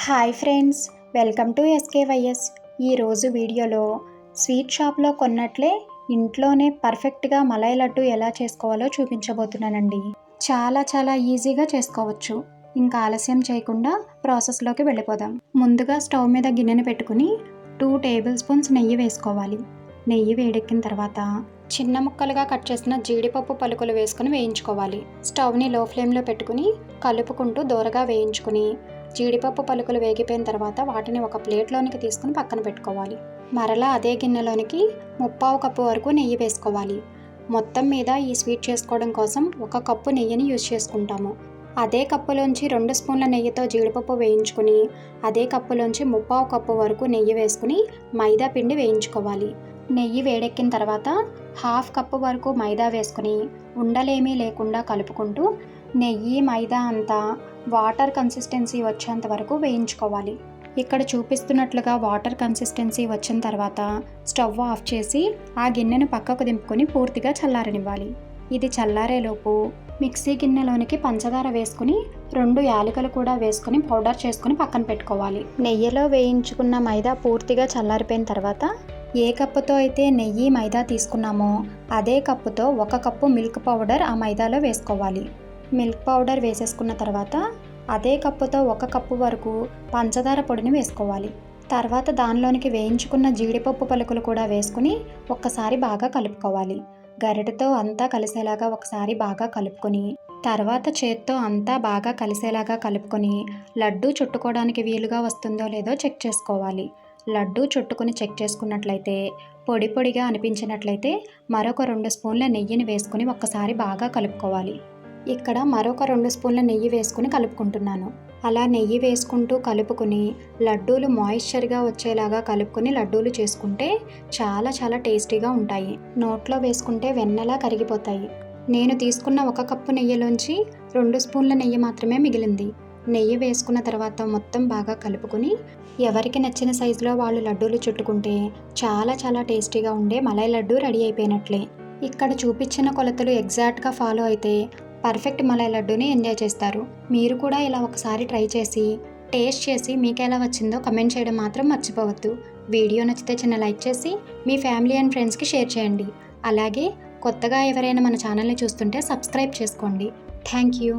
Hi friends, welcome to SKYS. ఈరోజు వీడియోలో sweet షాప్లో కొన్నట్లే ఇంట్లోనే పర్ఫెక్ట్గా మలై లడ్డు ఎలా చేసుకోవాలో చూపించబోతున్నానండి. చాలా ఈజీగా చేసుకోవచ్చు. ఇంకా ఆలస్యం చేయకుండా ప్రాసెస్లోకి వెళ్ళిపోదాం. ముందుగా స్టవ్ మీద గిన్నెను పెట్టుకుని 2 టేబుల్ స్పూన్స్ నెయ్యి వేసుకోవాలి. నెయ్యి వేడెక్కిన తర్వాత చిన్న ముక్కలుగా కట్ చేసిన జీడిపప్పు పలుకులు వేసుకుని వేయించుకోవాలి. స్టవ్ని లో ఫ్లేమ్లో పెట్టుకుని కలుపుకుంటూ దోరగా వేయించుకుని జీడిపప్పు పలుకులు వేగిపోయిన తర్వాత వాటిని ఒక ప్లేట్లోనికి తీసుకుని పక్కన పెట్టుకోవాలి. మరలా అదే గిన్నెలోనికి 1/4 కప్పు వరకు నెయ్యి వేసుకోవాలి. మొత్తం మీద ఈ స్వీట్ చేసుకోవడం కోసం 1 కప్పు నెయ్యిని యూజ్ చేసుకుంటాము. అదే కప్పులోంచి 2 స్పూన్ల నెయ్యితో జీడిపప్పు వేయించుకుని అదే కప్పులోంచి 1/4 కప్పు వరకు నెయ్యి వేసుకుని మైదా పిండి వేయించుకోవాలి. నెయ్యి వేడెక్కిన తర్వాత 1/2 కప్పు వరకు మైదా వేసుకుని ఉండలేమీ లేకుండా కలుపుకుంటూ నెయ్యి మైదా అంతా వాటర్ కన్సిస్టెన్సీ వచ్చేంత వరకు వేయించుకోవాలి. ఇక్కడ చూపిస్తున్నట్లుగా వాటర్ కన్సిస్టెన్సీ వచ్చిన తర్వాత స్టవ్ ఆఫ్ చేసి ఆ గిన్నెను పక్కకు దింపుకొని పూర్తిగా చల్లారనివ్వాలి. ఇది చల్లారేలోపు మిక్సీ గిన్నెలోనికి పంచదార వేసుకుని 2 యాలకులు కూడా వేసుకుని పౌడర్ చేసుకుని పక్కన పెట్టుకోవాలి. నెయ్యిలో వేయించుకున్న మైదా పూర్తిగా చల్లారిపోయిన తర్వాత ఏ కప్పుతో అయితే నెయ్యి మైదా తీసుకున్నామో అదే కప్పుతో 1 కప్పు మిల్క్ పౌడర్ ఆ మైదాలో వేసుకోవాలి. మిల్క్ పౌడర్ వేసేసుకున్న తర్వాత అదే కప్పుతో 1 కప్పు వరకు పంచదార పొడిని వేసుకోవాలి. తర్వాత దానిలోనికి వేయించుకున్న జీడిపప్పు పలుకులు కూడా వేసుకుని ఒక్కసారి బాగా కలుపుకోవాలి. గరిటెతో అంతా కలిసేలాగా ఒకసారి బాగా కలుపుకొని తర్వాత చేత్తో అంతా బాగా కలిసేలాగా కలుపుకొని లడ్డు చుట్టుకోవడానికి వీలుగా వస్తుందో లేదో చెక్ చేసుకోవాలి. లడ్డు చుట్టుకుని చెక్ చేసుకున్నట్లయితే పొడి పొడిగా అనిపించినట్లయితే మరొక 2 స్పూన్ల నెయ్యిని వేసుకుని ఒక్కసారి బాగా కలుపుకోవాలి. ఇక్కడ మరొక 2 స్పూన్ల నెయ్యి వేసుకుని కలుపుకుంటున్నాను. అలా నెయ్యి వేసుకుంటూ కలుపుకుని లడ్డూలు మాయిశ్చర్గా వచ్చేలాగా కలుపుకొని లడ్డూలు చేసుకుంటే చాలా టేస్టీగా ఉంటాయి. నోట్లో వేసుకుంటే వెన్నలా కరిగిపోతాయి. నేను తీసుకున్న 1 కప్పు నెయ్యిలోంచి 2 స్పూన్ల నెయ్యి మాత్రమే మిగిలింది. నెయ్యి వేసుకున్న తర్వాత మొత్తం బాగా కలుపుకొని ఎవరికి నచ్చిన సైజులో వాళ్ళు లడ్డూలు చుట్టుకుంటే చాలా టేస్టీగా ఉండే మలై లడ్డు రెడీ అయిపోయినట్లే. ఇక్కడ చూపించిన కొలతలు ఎగ్జాక్ట్గా ఫాలో అయితే పర్ఫెక్ట్ మలై లడ్డూని ఎంజాయ్ చేస్తారు. మీరు కూడా ఇలా ఒకసారి ట్రై చేసి టేస్ట్ చేసి మీకు ఎలా వచ్చిందో కమెంట్ చేయడం మాత్రం మర్చిపోవద్దు. వీడియో నచ్చితే చిన్న లైక్ చేసి మీ ఫ్యామిలీ అండ్ ఫ్రెండ్స్కి షేర్ చేయండి. అలాగే కొత్తగా ఎవరైనా మన ఛానల్ని చూస్తుంటే సబ్స్క్రైబ్ చేసుకోండి. Thank you.